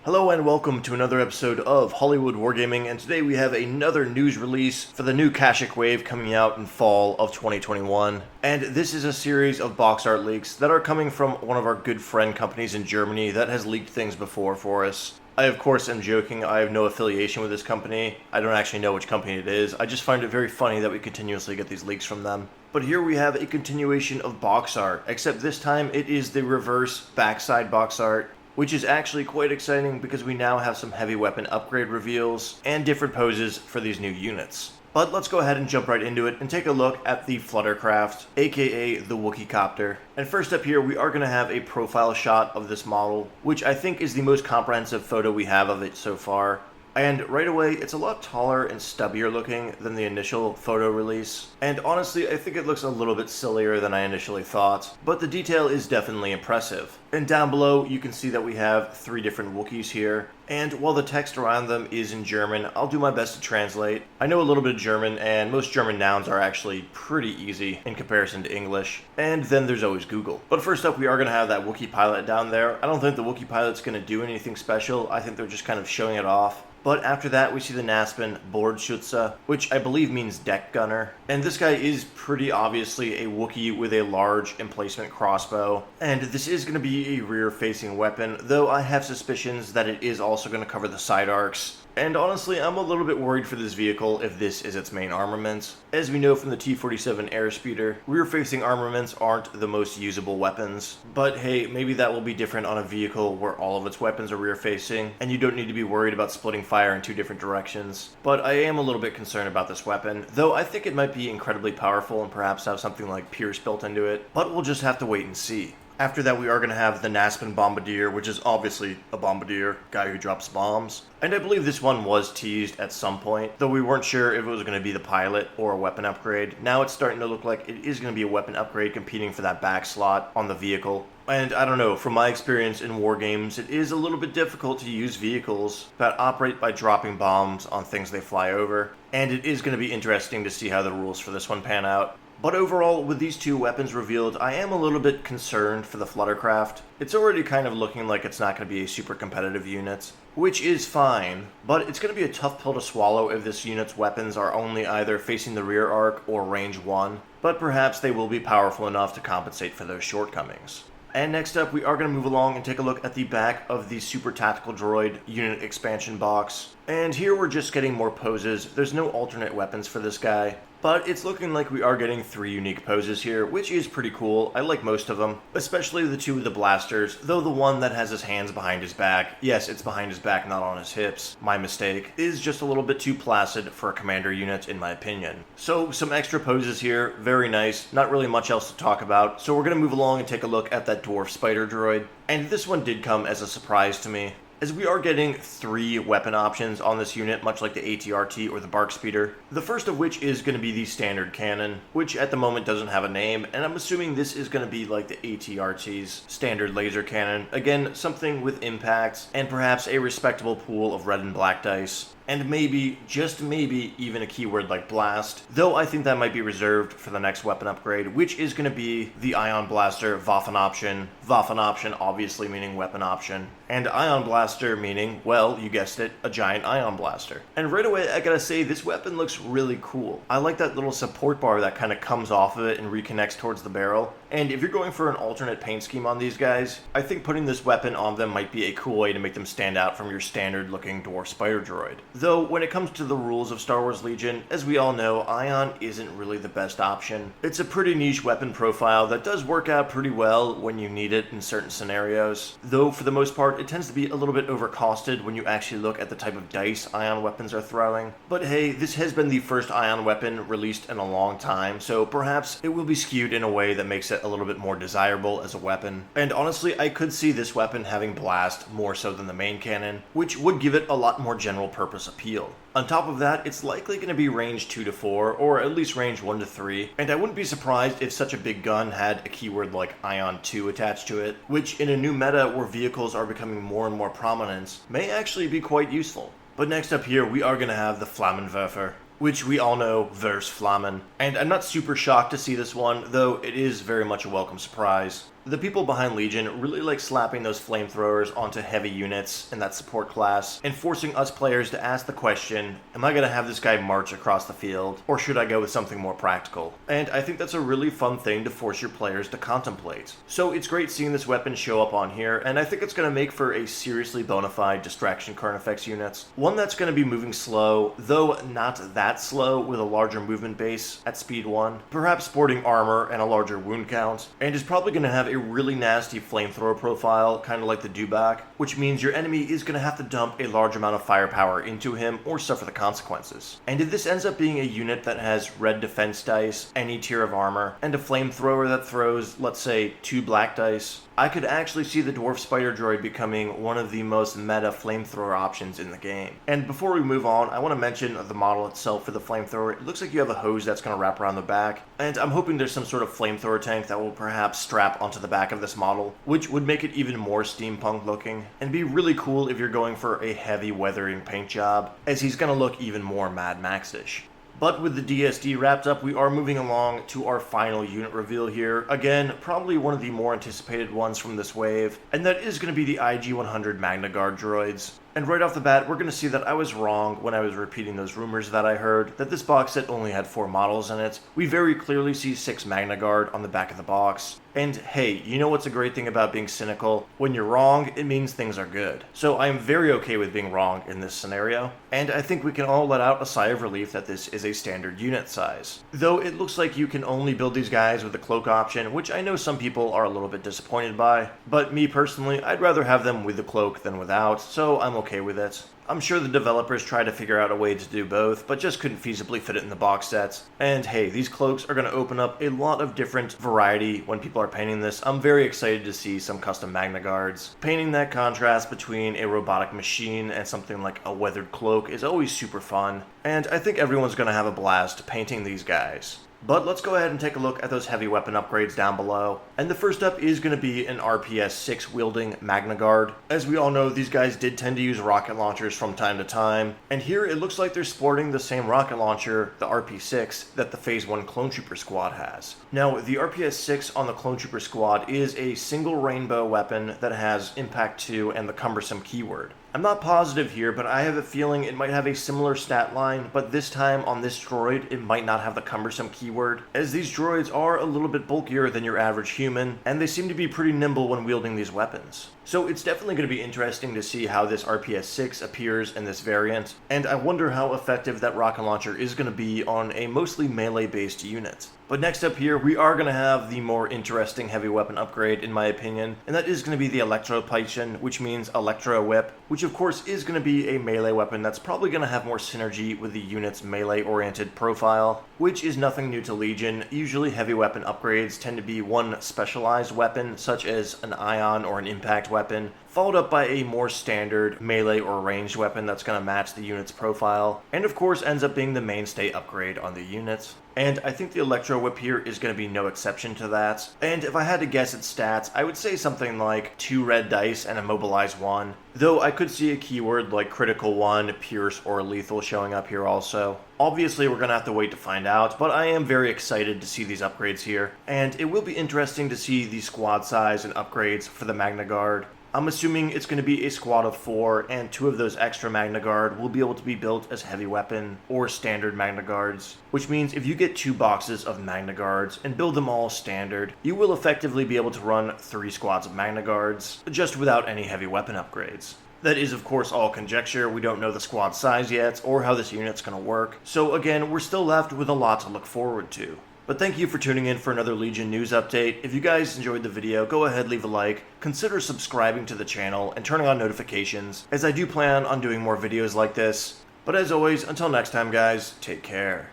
Hello and welcome to another episode of Hollywood Wargaming, and today we have another news release for the new Kashyyk wave coming out in fall of 2021. And this is a series of box art leaks that are coming from one of our good friend companies in Germany that has leaked things before for us. I of course am joking, I have no affiliation with this company. I don't actually know which company it is, I just find it very funny that we continuously get these leaks from them. But here we have a continuation of box art, except this time it is the reverse backside box art, which is actually quite exciting because we now have some heavy weapon upgrade reveals and different poses for these new units. But let's go ahead and jump right into it and take a look at the Fluttercraft, aka the Wookiee Copter. And first up here, we are going to have a profile shot of this model, which I think is the most comprehensive photo we have of it so far. And right away, it's a lot taller and stubbier looking than the initial photo release. And honestly, I think it looks a little bit sillier than I initially thought, but the detail is definitely impressive. And down below, you can see that we have 3 different Wookiees here. And while the text around them is in German, I'll do my best to translate. I know a little bit of German, and most German nouns are actually pretty easy in comparison to English. And then there's always Google. But first up, we are going to have that Wookiee pilot down there. I don't think the Wookiee pilot's going to do anything special. I think they're just kind of showing it off. But after that, we see the Naspin Bordschütze, which I believe means deck gunner. And this guy is pretty obviously a Wookiee with a large emplacement crossbow. And this is going to be a rear-facing weapon, though I have suspicions that it is also going to cover the side arcs. And honestly, I'm a little bit worried for this vehicle if this is its main armament. As we know from the T-47 Airspeeder, rear-facing armaments aren't the most usable weapons. But hey, maybe that will be different on a vehicle where all of its weapons are rear-facing, and you don't need to be worried about splitting fire in 2 different directions. But I am a little bit concerned about this weapon, though I think it might be incredibly powerful and perhaps have something like Pierce built into it. But we'll just have to wait and see. After that, we are going to have the Naspin Bombardier, which is obviously a bombardier, guy who drops bombs. And I believe this one was teased at some point, though we weren't sure if it was going to be the pilot or a weapon upgrade. Now it's starting to look like it is going to be a weapon upgrade competing for that back slot on the vehicle. And I don't know, from my experience in war games, it is a little bit difficult to use vehicles that operate by dropping bombs on things they fly over. And it is going to be interesting to see how the rules for this one pan out. But overall, with these 2 weapons revealed, I am a little bit concerned for the Fluttercraft. It's already kind of looking like it's not going to be a super competitive unit, which is fine, but it's going to be a tough pill to swallow if this unit's weapons are only either facing the rear arc or range 1, but perhaps they will be powerful enough to compensate for those shortcomings. And next up, we are going to move along and take a look at the back of the Super Tactical Droid unit expansion box. And here we're just getting more poses. There's no alternate weapons for this guy. But it's looking like we are getting 3 unique poses here, which is pretty cool. I like most of them, especially the 2 with the blasters, though the one that has his hands behind his back, yes, it's behind his back, not on his hips, my mistake, is just a little bit too placid for a commander unit in my opinion. So some extra poses here, very nice, not really much else to talk about, so we're going to move along and take a look at that Dwarf Spider Droid. And this one did come as a surprise to me, as we are getting 3 weapon options on this unit, much like the ATRT or the Bark Speeder. The first of which is going to be the standard cannon, which at the moment doesn't have a name, and I'm assuming this is going to be like the ATRT's standard laser cannon. Again, something with impacts, and perhaps a respectable pool of red and black dice. And maybe, just maybe, even a keyword like blast, though I think that might be reserved for the next weapon upgrade, which is going to be the Ion Blaster Waffen option obviously meaning weapon option, and Ion Blaster meaning, well, you guessed it, a giant Ion Blaster. And right away, I gotta say, this weapon looks really cool. I like that little support bar that kind of comes off of it and reconnects towards the barrel. And if you're going for an alternate paint scheme on these guys, I think putting this weapon on them might be a cool way to make them stand out from your standard looking Dwarf Spider Droid. Though, when it comes to the rules of Star Wars Legion, as we all know, Ion isn't really the best option. It's a pretty niche weapon profile that does work out pretty well when you need it in certain scenarios. Though, for the most part, it tends to be a little bit overcosted when you actually look at the type of dice Ion weapons are throwing. But hey, this has been the first Ion weapon released in a long time, so perhaps it will be skewed in a way that makes it a little bit more desirable as a weapon. And honestly, I could see this weapon having blast more so than the main cannon, which would give it a lot more general purpose appeal. On top of that, it's likely going to be range 2 to 4, or at least range 1 to 3, and I wouldn't be surprised if such a big gun had a keyword like Ion 2 attached to it, which in a new meta where vehicles are becoming more and more prominent, may actually be quite useful. But next up here, we are going to have the Flammenwerfer, which we all know versus Flammen. And I'm not super shocked to see this one, though it is very much a welcome surprise. The people behind Legion really like slapping those flamethrowers onto heavy units in that support class and forcing us players to ask the question, am I going to have this guy march across the field, or should I go with something more practical? And I think that's a really fun thing to force your players to contemplate. So it's great seeing this weapon show up on here, and I think it's going to make for a seriously bona fide distraction current effects unit. One that's going to be moving slow, though not that slow, with a larger movement base at speed 1, perhaps sporting armor and a larger wound count, and is probably going to have a really nasty flamethrower profile, kind of like the Dewback, which means your enemy is going to have to dump a large amount of firepower into him or suffer the consequences. And if this ends up being a unit that has red defense dice, any tier of armor, and a flamethrower that throws, let's say, 2 black dice, I could actually see the Dwarf Spider Droid becoming one of the most meta flamethrower options in the game. And before we move on, I want to mention the model itself for the flamethrower. It looks like you have a hose that's going to wrap around the back, and I'm hoping there's some sort of flamethrower tank that will perhaps strap onto the back of this model, which would make it even more steampunk looking, and be really cool if you're going for a heavy weathering paint job, as he's going to look even more Mad Max-ish. But with the DSD wrapped up, we are moving along to our final unit reveal here. Again, probably one of the more anticipated ones from this wave, and that is going to be the IG-100 Magnaguard Droids. And right off the bat, we're going to see that I was wrong when I was repeating those rumors that I heard, that this box set only had 4 models in it. We very clearly see 6 Magnaguard on the back of the box. And hey, you know what's a great thing about being cynical? When you're wrong, it means things are good. So I am very okay with being wrong in this scenario, and I think we can all let out a sigh of relief that this is a standard unit size. Though it looks like you can only build these guys with a cloak option, which I know some people are a little bit disappointed by, but me personally, I'd rather have them with the cloak than without, so I'm okay with it. I'm sure the developers tried to figure out a way to do both, but just couldn't feasibly fit it in the box sets. And hey, these cloaks are going to open up a lot of different variety when people are painting this. I'm very excited to see some custom Magnaguards. Painting that contrast between a robotic machine and something like a weathered cloak is always super fun, and I think everyone's going to have a blast painting these guys. But let's go ahead and take a look at those heavy weapon upgrades down below. And the first up is going to be an RPS 6 wielding Magnaguard. As we all know, these guys did tend to use rocket launchers from time to time. And here it looks like they're sporting the same rocket launcher, the RP6, that the Phase 1 Clone Trooper squad has. Now, the RPS 6 on the Clone Trooper squad is a single rainbow weapon that has Impact 2 and the cumbersome keyword. I'm not positive here, but I have a feeling it might have a similar stat line, but this time on this droid, it might not have the cumbersome keyword, as these droids are a little bit bulkier than your average human, and they seem to be pretty nimble when wielding these weapons. So it's definitely going to be interesting to see how this RPS 6 appears in this variant, and I wonder how effective that rocket launcher is going to be on a mostly melee-based unit. But next up here, we are going to have the more interesting heavy weapon upgrade, in my opinion, and that is going to be the Electro-Python, which means Electro Whip, which of course is going to be a melee weapon that's probably going to have more synergy with the unit's melee-oriented profile, which is nothing new to Legion. Usually heavy weapon upgrades tend to be one specialized weapon, such as an ion or an impact weapon, followed up by a more standard melee or ranged weapon that's going to match the unit's profile, and of course ends up being the mainstay upgrade on the unit. And I think the Electro Whip here is going to be no exception to that. And if I had to guess its stats, I would say something like 2 red dice and Immobilize 1. Though I could see a keyword like Critical 1, Pierce, or Lethal showing up here also. Obviously we're going to have to wait to find out, but I am very excited to see these upgrades here. And it will be interesting to see the squad size and upgrades for the Magnaguard. I'm assuming it's going to be a squad of 4, and 2 of those extra Magnaguard will be able to be built as heavy weapon or standard Magnaguards, which means if you get 2 boxes of Magnaguards and build them all standard, you will effectively be able to run 3 squads of Magnaguards, just without any heavy weapon upgrades. That is of course all conjecture. We don't know the squad size yet, or how this unit's going to work, so again, we're still left with a lot to look forward to. But thank you for tuning in for another Legion news update. If you guys enjoyed the video, go ahead, leave a like, consider subscribing to the channel, and turning on notifications, as I do plan on doing more videos like this. But as always, until next time guys, take care.